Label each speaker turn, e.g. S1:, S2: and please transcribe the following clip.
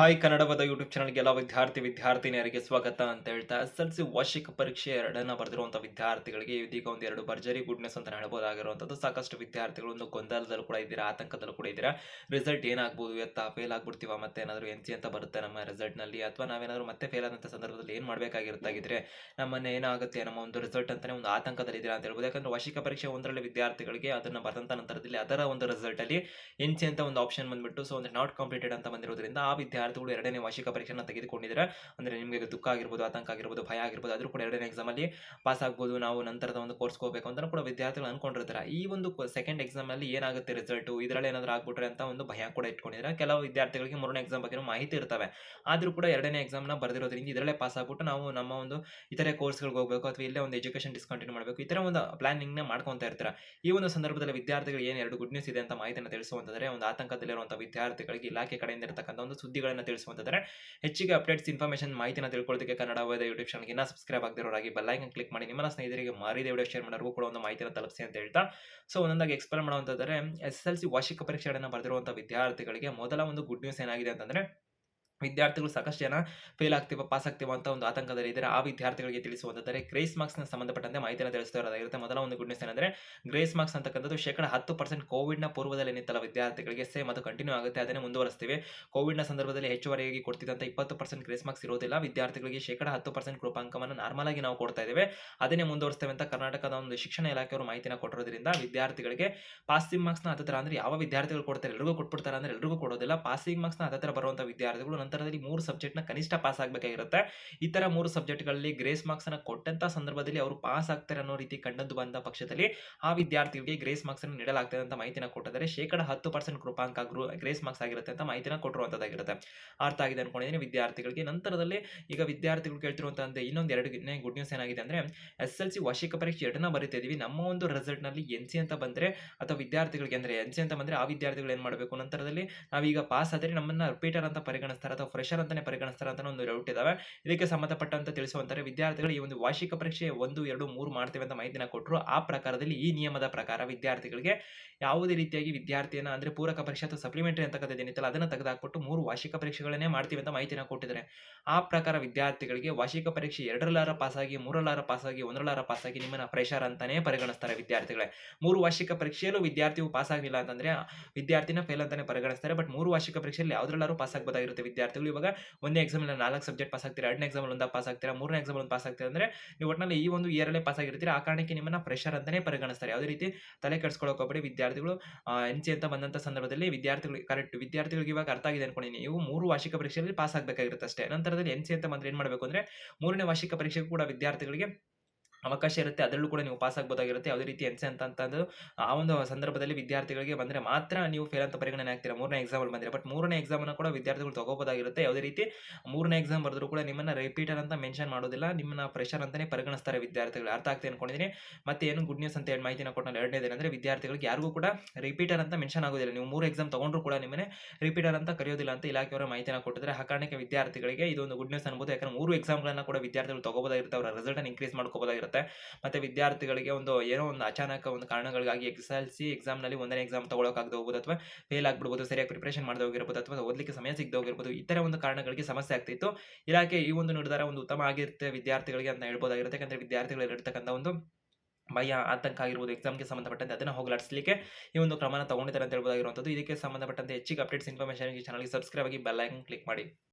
S1: Hi ಕನ್ನಡವಾದ YouTube ಚಾನಲ್‌ಗೆ ಎಲ್ಲ ವಿದ್ಯಾರ್ಥಿನಿಯರಿಗೆ ಸ್ವಾಗತ ಅಂತ ಹೇಳ್ತಾ ಎಸ್-ಎಲ್-ಸಿ ವಾರ್ಷಿಕ ಪರೀಕ್ಷೆ 2 ಬರೆದಿರುವಂಥ ವಿದ್ಯಾರ್ಥಿಗಳಿಗೆ ಇದೀಗ ಒಂದು 2 ಭರ್ಜರಿ ಗುಡ್ ನ್ಯೂಸ್ ಅಂತ ಹೇಳ್ಬೋದಾಗಿರುವಂಥದ್ದು. ಸಾಕಷ್ಟು ವಿದ್ಯಾರ್ಥಿಗಳು ಒಂದು ಗೊಂದಲದಲ್ಲೂ ಕೂಡ ಇದ್ದೀರಾ, ಆತಂಕದಲ್ಲೂ ಕೂಡ ಇದ್ದೀರಾ. ರಿಸಲ್ಟ್ ಏನಾಗ್ಬೋದು, ಎತ್ತಾ ಫೇಲ್ ಆಗ್ಬಿಡ್ತೀವಾ, ಮತ್ತೆ ಏನಾದರೂ ಎನ್-ಸಿ ಅಂತ ಬರುತ್ತೆ ನಮ್ಮ ರಿಸಲ್ಟ್‌ನಲ್ಲಿ, ಅಥವಾ ನಾವೇನಾದರೂ ಮತ್ತೆ ಫೇಲ್ ಆದಂಥ ಸಂದರ್ಭದಲ್ಲಿ ಏನು ಮಾಡಬೇಕಾಗಿರುತ್ತಾಗಿದ್ರೆ ನಮ್ಮನ್ನ ಏನಾಗುತ್ತೆ ನಮ್ಮ ಒಂದು ರಿಸಲ್ಟ್ ಅಂತಾನೆ ಒಂದು ಆತಂಕದಲ್ಲಿದ್ದೀರಾ ಅಂತ ಹೇಳ್ಬೋದು. ಯಾಕಂದ್ರೆ ವಾರ್ಷಿಕ ಪರೀಕ್ಷೆ 1ರಲ್ಲಿ ವಿದ್ಯಾರ್ಥಿಗಳಿಗೆ ಅದನ್ನ ಬರೆದಂಥ ನಂತರದಲ್ಲಿ ಅದರ ಒಂದು ರಿಸಲ್ಟಲ್ಲಿ ಎನ್-ಸಿ ಅಂತ ಒಂದು ಆಪ್ಷನ್ ಬಂದ್ಬಿಟ್ಟು ಅಂದ್ರೆ ನಾಟ್ ಕಂಪ್ಲೀಟೆಡ್ ಅಂತ ಬಂದಿರೋದ್ರಿಂದ ಆ ವಿದ್ಯಾರ್ಥಿಗಳು 2ನೇ ವಾರ್ಷಿಕ ಪರೀಕ್ಷೆಯನ್ನು ತೆಗೆದುಕೊಂಡಿದ್ದಾರೆ. ಅಂದ್ರೆ ನಿಮಗೆ ದುಃಖ ಆಗಿರ್ಬೋದು, ಆತಂಕ ಆಗಿರ್ಬೋದು, ಭಯ ಆಗಿರ್ಬೋದು, ಆದ್ರೂ ಕೂಡ 2ನೇ ಎಕ್ಸಾಮ್ ಅಲ್ಲಿ ಪಾಸ್ ಆಗ್ಬೋದು, ನಾವು ನಂತರದ ಒಂದು ಕೋರ್ಸ್‌ಗೆ ಹೋಗಬೇಕು ಅಂತ ಕೂಡ ವಿದ್ಯಾರ್ಥಿಗಳು ಅನ್ಕೊಂಡಿರ್ತಾರೆ. ಈ ಒಂದು ಸೆಕೆಂಡ್ ಎಕ್ಸಾಮ್ ಅಲ್ಲಿ ಏನಾಗುತ್ತೆ ರಿಸಲ್ಟ್, ಇದರಲ್ಲಿ ಏನಾದರೂ ಆಗ್ಬಿಟ್ರೆ ಅಂತ ಒಂದು ಭಯ ಕೂಡ ಇಟ್ಕೊಂಡಿದ್ದಾರೆ. ಕೆಲವು ವಿದ್ಯಾರ್ಥಿಗಳಿಗೆ 3ನೇ ಎಕ್ಸಾಮ್ ಬಗ್ಗೆ ಮಾಹಿತಿ ಇರ್ತವೆ. ಆದ್ರೂ ಕೂಡ 2ನೇ ಎಕ್ಸಾಮ್‌ನ ಬರೆದಿರೋದ್ರಿಂದ ಇದರಲ್ಲೇ ಪಾಸ್ ಆಗ್ಬಿಟ್ಟು ನಾವು ನಮ್ಮ ಒಂದು ಇತರೆ ಕೋರ್ಸ್‌ಗಳಿಗೆ ಹೋಗಬೇಕು ಅಥವಾ ಇಲ್ಲೇ ಒಂದು ಎಜುಕೇಷನ್ ಡಿಸ್ಕಂಟಿನ್ಯೂ ಮಾಡಬೇಕು, ಈ ತರ ಒಂದು ಪ್ಲಾನಿಂಗ್‌ನ ಮಾಡ್ಕೊಂತ ಇರ್ತಾರೆ. ಈ ಒಂದು ಸಂದರ್ಭದಲ್ಲಿ ವಿದ್ಯಾರ್ಥಿಗಳು ಏನು 2 ಗುಡ್ ನ್ಯೂಸ್ ಇದೆ ಅಂತ ಮಾಹಿತಿಯನ್ನು ತಿಳಿಸುವಂತಂದ್ರೆ, ಒಂದು ಆತಂಕದಲ್ಲಿರುವಂತಹ ವಿದ್ಯಾರ್ಥಿಗಳಿಗೆ ಇಲಾಖೆ ಕಡೆಯಿಂದ ಇರತಕ್ಕಂಥ ಒಂದು ಸುದ್ದಿಗಳನ್ನು ತಿಳಿಸುವಂತಂದ್ರೆ, ಹೆಚ್ಚಿಗೆ ಅಪ್ಡೇಟ್ಸ್ ಇನ್ಫಾರ್ಮೇಷನ್ ಮಾಹಿತಿನ ತಿಳ್ಕೊಳ್ಳೋದಕ್ಕೆ ಕನ್ನಡ ವೇದ ಯೂಟ್ಯೂಬ್ ಚಾನಲ್‌ಗೆ ಇನ್ನೂ ಸಬ್ಸ್ಕ್ರೈಬ್ ಆಗದಿರೋರಾಗಿ ಬೆಲ್ ಐಕಾನ್ ಕ್ಲಿಕ್ ಮಾಡಿ ನಿಮ್ಮ ಸ್ನೇಹಿತರಿಗೆ ಮಾರಿದ ವಿಡಿಯೋ ಶೇರ್ ಮಾಡೋರ್ಗೂ ಕೂಡ ಒಂದು ಮಾಹಿತಿನ ತಲುಪಿಸಿ ಅಂತ ಹೇಳ್ತಾ, ಸೊ ಒಂದೊಂದಾಗಿ ಎಕ್ಸ್‌ಪ್ಲೇನ್ ಮಾಡುವಂತಂದ್ರೆ ಎಸ್-ಎಲ್-ಸಿ ವಾರ್ಷಿಕ ಪರೀಕ್ಷೆಗಳನ್ನು ಬರೆದಿರುವಂತಹ ವಿದ್ಯಾರ್ಥಿಗಳಿಗೆ ಮೊದಲ ಒಂದು ಗುಡ್ ನ್ಯೂಸ್ ಏನಾಗಿದೆ ಅಂತಂದ್ರೆ, ವಿದ್ಯಾರ್ಥಿಗಳು ಸಾಕಷ್ಟು ಜನ ಫೇಲ್ ಆಗ್ತೀವ, ಪಾಸ್ ಆಗ್ತೀವ ಅಂತ ಒಂದು ಆತಂಕದಲ್ಲಿ ಇದ್ದಾರೆ. ಆ ವಿದ್ಯಾರ್ಥಿಗಳಿಗೆ ತಿಳಿಸುವಂತಾದರೆ ಗ್ರೇಸ್ ಮಾರ್ಕ್ಸ್‌ನ ಸಂಬಂಧಪಟ್ಟಂತೆ ಮಾಹಿತಿಯನ್ನು ತಿಳಿಸ್ತಾ ಇರೋದಾಗಿರುತ್ತೆ. ಮೊದಲ ಒಂದು ಗುಡ್ ನ್ಯೂಸ್ ಏನಂದ್ರೆ, ಗ್ರೇಸ್ ಮಾರ್ಕ್ಸ್ ಅಂತಕ್ಕಂಥದ್ದು 10% ಕೋವಿಡ್‌ನ ಪೂರ್ವದಲ್ಲಿ ಏನಿತ್ತಲ್ಲ ವಿದ್ಯಾರ್ಥಿಗಳಿಗೆ ಸೇಮ್ ಅದು ಕಂಟಿನ್ಯೂ ಆಗುತ್ತೆ, ಅದನ್ನೇ ಮುಂದುವರಿಸ್ತೀವಿ. ಕೋವಿಡ್‌ನ ಸಂದರ್ಭದಲ್ಲಿ ಹೆಚ್ಚುವರಿಯಾಗಿ ಕೊಡ್ತಿದ್ದಂಥ 20% ಗ್ರೇಸ್ ಮಾರ್ಕ್ಸ್ ಇರೋದಿಲ್ಲ. ವಿದ್ಯಾರ್ಥಿಗಳಿಗೆ 10% ಕೃಪಾಂಕವನ್ನು ನಾರ್ಮಲ್ ಆಗಿ ನಾವು ಕೊಡ್ತಾ ಇದ್ದೇವೆ, ಅದನ್ನೇ ಮುಂದುವರಿಸ್ತೇವೆ ಅಂತ ಕರ್ನಾಟಕದ ಒಂದು ಶಿಕ್ಷಣ ಇಲಾಖೆಯವರು ಮಾಹಿತಿನ ಕೊಟ್ಟಿರೋದ್ರಿಂದ ವಿದ್ಯಾರ್ಥಿಗಳಿಗೆ ಪಾಸಿಂಗ್ ಮಾರ್ಕ್ಸ್‌ನ ಹತ್ತತ್ರ ಅಂದ್ರೆ ಯಾವ ವಿದ್ಯಾರ್ಥಿಗಳು ಕೊಡ್ತಾರೆ ಎಲ್ಲರಿಗೂ ಕೊಟ್ಬಿಡ್ತಾರೆ ಅಂದ್ರೆ ಎಲ್ಲರಿಗೂ ಕೊಡೋದಿಲ್ಲ. ಪಾಸಿಂಗ್ ಮಾರ್ಕ್ಸ್‌ನ ಹತ್ತತ್ರ ಬರುವಂತಹ ವಿದ್ಯಾರ್ಥಿಗಳು ನಂತರದಲ್ಲಿ 3 ಸಬ್ಜೆಕ್ಟ್‌ನ ಕನಿಷ್ಠ ಪಾಸ್ ಆಗಬೇಕಾಗಿರುತ್ತೆ. ಇತರ 3 ಸಬ್ಜೆಕ್ಟ್‌ಗಳಲ್ಲಿ ಗ್ರೇಸ್ ಮಾರ್ಕ್ಸ್ ಅನ್ನು ಕೊಟ್ಟಂತ ಸಂದರ್ಭದಲ್ಲಿ ಅವರು ಪಾಸ್ ಆಗ್ತಾರೆ ಅನ್ನೋ ರೀತಿ ಕಂಡು ಬಂದ ಪಕ್ಷದಲ್ಲಿ ಆ ವಿದ್ಯಾರ್ಥಿಗಳಿಗೆ ಗ್ರೇಸ್ ಮಾರ್ಕ್ಸ್ ಅನ್ನು ನೀಡಲಾಗ್ತದೆ ಅಂತ ಮಾಹಿತಿನ ಕೊಟ್ಟಿದ್ದಾರೆ. 10% ಕೃಪಾಂಕ ಗ್ರೇಸ್ ಮಾರ್ಕ್ಸ್ ಆಗಿರುತ್ತೆ ಅಂತ ಮಾಹಿತಿನ ಕೊಟ್ಟಿರುವಂತದ್ದಾಗಿರುತ್ತೆ. ಅರ್ಥ ಆಗಿದೆ ಅನ್ಕೊಂಡಿದ್ದೀನಿ ವಿದ್ಯಾರ್ಥಿಗಳಿಗೆ. ನಂತರದಲ್ಲಿ ಈಗ ವಿದ್ಯಾರ್ಥಿಗಳು ಕೇಳ್ತಿರುವಂತಹ ಇನ್ನೊಂದು 2 ಗುಡ್ ನ್ಯೂಸ್ ಏನಾಗಿದೆ ಅಂದ್ರೆ, ಎಸ್-ಎಲ್-ಸಿ ವಾರ್ಷಿಕ ಪರೀಕ್ಷೆ 2ನ್ನ ಬರೀತಾ ಇದೀವಿ, ನಮ್ಮ ಒಂದು ರಿಸಲ್ಟ್‌ನಲ್ಲಿ ಎನ್-ಸಿ ಅಂತ ಬಂದ್ರೆ ಅಥವಾ ವಿದ್ಯಾರ್ಥಿಗಳಿಗೆ ಅಂದ್ರೆ ಎನ್-ಸಿ ಅಂತ ಬಂದ್ರೆ ಆ ವಿದ್ಯಾರ್ಥಿಗಳು ಏನು ಮಾಡಬೇಕು, ನಂತರದಲ್ಲಿ ನಾವೀಗ ಪಾಸ್ ಆದ್ರೆ ನಮ್ಮನ್ನ ರಿಪೀಟರ್ ಅಂತ ಪರಿಗಣಿಸ್ತಾರೆ ಅಥವಾ ಫ್ರೆಷರ್ ಅಂತಾನೆ ಪರಿಗಣಿಸ್ತಾರೆ ಅಂತ ಒಂದು ಡೌಟ್ ಇದಾವೆ. ಇದಕ್ಕೆ ಸಂಬಂಧಪಟ್ಟಂತೆ ತಿಳಿಸುವಂತಾರೆ ವಿದ್ಯಾರ್ಥಿಗಳು ಈ ಒಂದು ವಾರ್ಷಿಕ ಪರೀಕ್ಷೆ 1, 2, 3 ಮಾಡ್ತೇವೆ ಅಂತ ಮಾಹಿತಿನ ಕೊಟ್ಟರು. ಆ ಪ್ರಕಾರದಲ್ಲಿ ಈ ನಿಯಮದ ಪ್ರಕಾರ ವಿದ್ಯಾರ್ಥಿಗಳಿಗೆ ಯಾವುದೇ ರೀತಿಯಾಗಿ ವಿದ್ಯಾರ್ಥಿಯನ್ನ ಅಂದ್ರೆ ಪೂರಕ ಪರೀಕ್ಷೆ ಅಥವಾ ಸಪ್ಲಿಮೆಂಟರಿ ಅಂತಕ್ಕಂಥದ್ದು ಏನಿತ್ತಲ್ಲ ಅದನ್ನ ತೆಗೆದುಹಾಕ್ಬಿಟ್ಟು 3 ವಾರ್ಷಿಕ ಪರೀಕ್ಷೆಗಳನ್ನೇ ಮಾಡ್ತೀವಿ ಅಂತ ಮಾಹಿತಿನ ಕೊಟ್ಟಿದ್ದಾರೆ. ಆ ಪ್ರಕಾರ ವಿದ್ಯಾರ್ಥಿಗಳಿಗೆ ವಾರ್ಷಿಕ ಪರೀಕ್ಷೆ 2ರಲ್ಲಾರ ಪಾಸ್ ಆಗಿ, 3ರಲ್ಲಾರ ಪಾಸ್ ಆಗಿ, 1ರಲ್ಲಾರ ಪಾಸ್ ಆಗಿ ನಿಮ್ಮನ್ನ ಫ್ರೆಷರ್ ಅಂತಾನೆ ಪರಿಗಣಿಸ್ತಾರೆ ವಿದ್ಯಾರ್ಥಿಗಳೇ. 3 ವಾರ್ಷಿಕ ಪರೀಕ್ಷೆಯಲ್ಲೂ ವಿದ್ಯಾರ್ಥಿಯು ಪಾಸ್ ಆಗಿಲ್ಲ ಅಂತಂದ್ರೆ ವಿದ್ಯಾರ್ಥಿನ ಫೇಲ್ ಅಂತಾನೆ ಪರಿಗಣಿಸ್ತಾರೆ. ಬಟ್ 3 ವಾರ್ಷಿಕ ಪರೀಕ್ಷೆಯಲ್ಲಿ ಯಾವುದ್ರಲ್ಲಾರು ಪಾಸ್ ಆಗಬಹುದಾಗಿರುತ್ತೆ ವಿದ್ಯಾರ್ಥಿಗಳು. ಇವಾಗ ಒಂದೇ ಎಕ್ಸಾಮ್ ಅಲ್ಲಿ 4 ಸಬ್ಜೆಕ್ಟ್ ಪಾಸ್ ಆಗ್ತೀರಾ, 2ನೇ ಎಕ್ಸಾಮ್ ಅಲ್ಲಿ 1 ಪಾಸ್ ಆಗ್ತೀರಾ, 3ನೇ ಎಕ್ಸಾಮ್ ಅಲ್ಲಿ 1 ಪಾಸ್ ಆಗ್ತೀರಾ ಅಂದ್ರೆ ನೀವು ಒಟ್ಟಿನಲ್ಲಿ ಈ ಒಂದು ಇಯರ್ ಅಲ್ಲೇ ಪಾಸ್ ಆಗಿರ್ತೀರಾ. ಆ ಕಾರಣಕ್ಕೆ ನಿಮ್ಮನ್ನ ಫ್ರೆಷರ್ ಅಂತಾನೆ ಪರಿಗಣಿಸ್ತಾರೆ. ಯಾವುದೇ ರೀತಿ ತಲೆ ಕೆಡಿಸ್ಕೊಳ್ಳೋಕೆ ಹೋಗಬೇಡಿ ವಿದ್ಯಾರ್ಥಿಗಳು. ಎನ್-ಸಿ ಅಂತ ಬಂದಂತ ಸಂದರ್ಭದಲ್ಲಿ ವಿದ್ಯಾರ್ಥಿಗಳು ಕರೆಕ್ಟ್ ವಿದ್ಯಾರ್ಥಿಗಳಿಗೆ ಇವಾಗ ಅರ್ಥ ಆಗಿದೆ ಅನ್ಕೊಂಡಿದ್ದೀನಿ. ನೀವು 3 ವಾರ್ಷಿಕ ಪರೀಕ್ಷೆಯಲ್ಲಿ ಪಾಸ್ ಆಗಬೇಕಾಗಿರುತ್ತೆ ಅಷ್ಟೇ. ನಂತರದಲ್ಲಿ ಎನ್-ಸಿ ಅಂತ ಬಂದ್ರೆ ಏನು ಮಾಡಬೇಕು ಅಂದ್ರೆ 3ನೇ ವಾರ್ಷಿಕ ಪರೀಕ್ಷೆಗೂ ಕೂಡ ವಿದ್ಯಾರ್ಥಿಗಳಿಗೆ ಅವಕಾಶ ಇರುತ್ತೆ. ಅದರಲ್ಲೂ ಕೂಡ ನೀವು ಪಾಸ್ ಆಗಬಹುದಾಗಿರುತ್ತೆ. ಯಾವುದೇ ರೀತಿ ಎನ್-ಸಿ ಅಂತಂದು ಆ ಒಂದು ಸಂದರ್ಭದಲ್ಲಿ ವಿದ್ಯಾರ್ಥಿಗಳಿಗೆ ಬಂದ್ರೆ ಮಾತ್ರ ನೀವು ಫೇಲ್ ಅಂತ ಪರಿಗಣನೆ ಆಗ್ತೀರಾ 3ನೇ ಎಕ್ಸಾಮ್ ಅಲ್ಲಿ ಬಂದ್ರೆ. ಬಟ್ 3ನೇ ಎಕ್ಸಾಮ್ ಅನ್ನು ಕೂಡ ವಿದ್ಯಾರ್ಥಿಗಳು ತಗೋಬಹುದಾಗಿರುತ್ತೆ. ಯಾವುದೇ ರೀತಿ 3ನೇ ಎಕ್ಸಾಮ್ ಬರೆದ್ರು ಕೂಡ ನಿಮ್ಮನ್ನ ರಿಪೀಟರ್ ಅಂತ ಮೆನ್ಷನ್ ಮಾಡೋದಿಲ್ಲ, ನಿಮ್ಮನ್ನ ಫ್ರೆಷರ್ ಅಂತಾನೆ ಪರಿಗಣಿಸ್ತಾರೆ ವಿದ್ಯಾರ್ಥಿಗಳು. ಅರ್ಥ ಆಗ್ತದೆ ಅನ್ಕೊಂಡಿದ್ದೀನಿ. ಮತ್ತೆ ಏನು ಗುಡ್ ನ್ಯೂಸ್ ಅಂತ ಹೇಳಿ ಮಾಹಿತಿನ ಕೊಟ್ಟನಲ್ಲ, 2ನೇದು ಏನಂದ್ರೆ ವಿದ್ಯಾರ್ಥಿಗಳಿಗೆ ಯಾರಿಗೂ ಕೂಡ ರಿಪೀಟರ್ ಅಂತ ಮೆನ್ಷನ್ ಆಗೋದಿಲ್ಲ. ನೀವು 3 ಎಕ್ಸಾಮ್ ತಗೊಂಡ್ರು ಕೂಡ ನಿಮ್ಮನ್ನೇ ರಿಪೀಟರ್ ಅಂತ ಕರೆಯೋದಿಲ್ಲ ಅಂತ ಇಲಾಖೆಯವರ ಮಾಹಿತಿನ ಕೊಟ್ಟಿದ್ದಾರೆ. ಆ ಕಾರಣಕ್ಕೆ ವಿದ್ಯಾರ್ಥಿಗಳಿಗೆ ಇದೊಂದು ಗುಡ್ ನ್ಯೂಸ್ ಅನ್ಬೋದು. ಯಾಕಂದ್ರೆ 3 ಎಕ್ಸಾಮ್‌ಗಳನ್ನ ಕೂಡ ವಿದ್ಯಾರ್ಥಿಗಳು ತಗೋಬಹುದಾಗಿರುತ್ತೆ, ಅವರ ರಿಸಲ್ಟ್ ಅನ್ನು ಇನ್ಕ್ರೀಸ್ ಮಾಡ್ಕೋಬಹುದಾಗಿರುತ್ತೆ. ಮತ್ತೆ ವಿದ್ಯಾರ್ಥಿಗಳಿಗೆ ಒಂದು ಏನೋ ಒಂದು ಅಚಾನಕ ಒಂದು ಕಾರಣಗಳಿಗಾಗಿ ಎಸ್-ಎಲ್-ಸಿ ಎಕ್ಸಾಮ್‌ನಲ್ಲಿ 1ನೇ ಎಕ್ಸಾಮ್ ತಗೊಳ್ಳೋಕಾಗದೆ ಹೋಗಬಹುದು ಅಥವಾ ಫೇಲ್ ಆಗ್ಬಿಡಬಹುದು, ಸರಿಯಾಗಿ ಪ್ರಿಪರೇಷನ್ ಮಾಡದೆ ಹೋಗಿರಬಹುದು ಅಥವಾ ಓದಲಿಕ್ಕೆ ಸಮಯ ಸಿಗದೆ ಹೋಗಿರಬಹುದು. ಇತರ ಒಂದು ಕಾರಣಗಳಿಗೆ ಸಮಸ್ಯೆ ಆಗ್ತಿತ್ತು. ಇಲಾಖೆ ಈ ಒಂದು ನಿರ್ಧಾರ ಒಂದು ಉತ್ತಮ ಆಗಿರುತ್ತೆ ವಿದ್ಯಾರ್ಥಿಗಳಿಗೆ ಅಂತ ಹೇಳ್ಬೋದಾಗಿರುತ್ತೆ. ಯಾಕಂದ್ರೆ ವಿದ್ಯಾರ್ಥಿಗಳಲ್ಲಿ ಇರತಕ್ಕಂಥ ಒಂದು ಭಯ, ಆತಂಕ ಆಗಿರ್ಬೋದು ಎಕ್ಸಾಮ್‌ಗೆ ಸಂಬಂಧಪಟ್ಟಂತೆ ಅದನ್ನ ಹೋಗಲಾಡಿಸಲಿಕ್ಕೆ ಈ ಒಂದು ಕ್ರಮನ ತಗೊಂಡಿದ್ದಾರೆ ಅಂತ ಹೇಳ್ಬೋದಾಗಿರುವಂತದ್ದು. ಇದಕ್ಕೆ ಸಂಬಂಧಪಟ್ಟಂತೆ ಹೆಚ್ಚಿಗೆ ಅಪ್ಡೇಟ್ಸ್ ಇನ್ಫಾರ್ಮೇಷನ್‌ಗೆ ಚಾನಲ್‌ಗೆ ಸಬ್ಸ್ಕ್ರೈಬ್ ಆಗಿ ಬೆಲ್ ಐಕಾನ್ ಕ್ಲಿಕ್ ಮಾಡಿ.